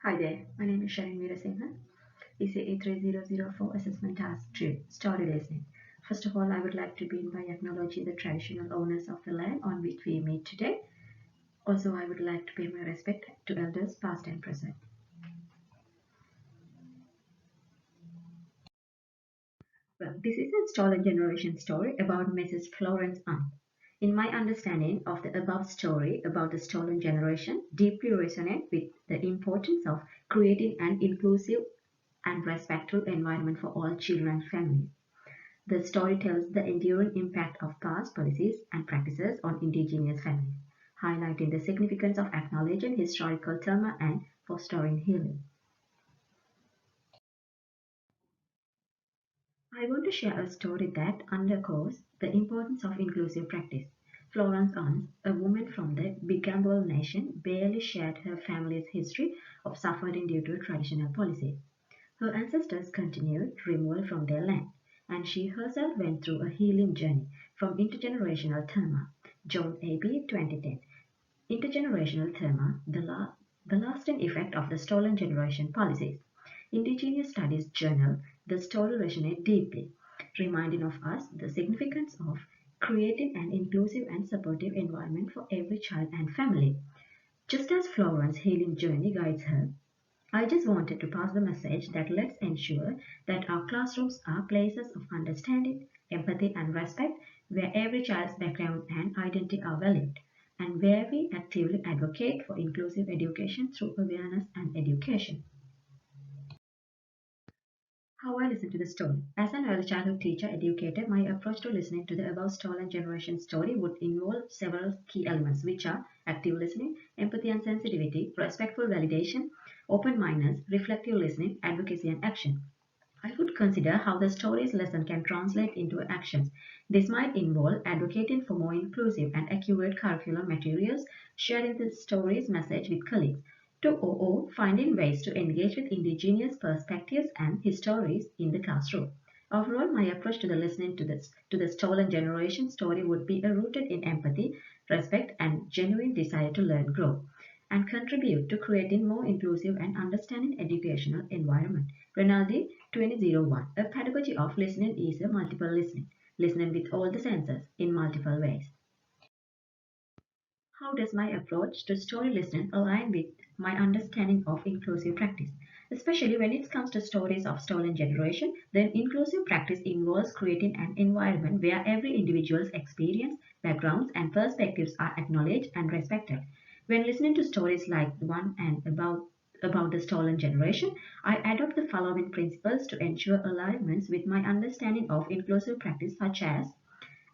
Hi there, my name is Sharon Veerasinghe. ECE3004 Assessment Task 2 Story Listening. First of all, I would like to begin by acknowledging the traditional owners of the land on which we meet today. Also, I would like to pay my respect to elders past and present. Well, this is a stolen generation story about Mrs. Florence Aunt. In my understanding of the above story about the stolen generation, deeply resonate with the importance of creating an inclusive and respectful environment for all children and families. The story tells the enduring impact of past policies and practices on indigenous families, highlighting the significance of acknowledging historical trauma and fostering healing. I want to share a story that underscores the importance of inclusive practice. Florence Ons, a woman from the Bigambol nation, barely shared her family's history of suffering due to traditional policies. Her ancestors continued removal from their land, and she herself went through a healing journey from intergenerational trauma. John A.B. 2010. Intergenerational trauma, the lasting effect of the stolen generation policies. Indigenous Studies Journal, the story resonates deeply, reminding of us the significance of creating an inclusive and supportive environment for every child and family. Just as Florence's healing journey guides her, I just wanted to pass the message that let's ensure that our classrooms are places of understanding, empathy, and respect where every child's background and identity are valued, and where we actively advocate for inclusive education through awareness and education. How I listen to the story. As an early childhood teacher educator, my approach to listening to the above stolen generation story would involve several key elements, which are active listening, empathy and sensitivity, respectful validation, open mindedness, reflective listening, advocacy, and action. I would consider how the story's lesson can translate into actions. This might involve advocating for more inclusive and accurate curriculum materials, sharing the story's message with colleagues, to or finding ways to engage with indigenous perspectives and histories in the classroom. Overall, my approach to the listening to the stolen generation story would be rooted in empathy, respect, and genuine desire to learn, grow, and contribute to creating more inclusive and understanding educational environment. Rinaldi 2001. A pedagogy of listening is a multiple listening, listening with all the senses in multiple ways. How does my approach to story listening align with my understanding of inclusive practice? Especially when it comes to stories of stolen generation, then inclusive practice involves creating an environment where every individual's experience, backgrounds, and perspectives are acknowledged and respected. When listening to stories like the one and about the stolen generation, I adopt the following principles to ensure alignments with my understanding of inclusive practice, such as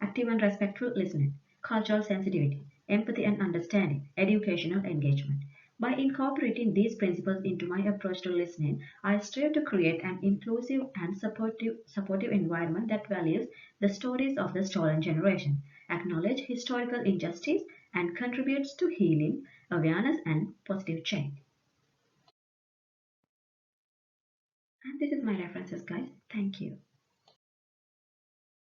active and respectful listening, cultural sensitivity, empathy and understanding, educational engagement. By incorporating these principles into my approach to listening, I strive to create an inclusive and supportive environment that values the stories of the stolen generation, acknowledge historical injustice, and contributes to healing, awareness, and positive change. And this is my references, guys. Thank you.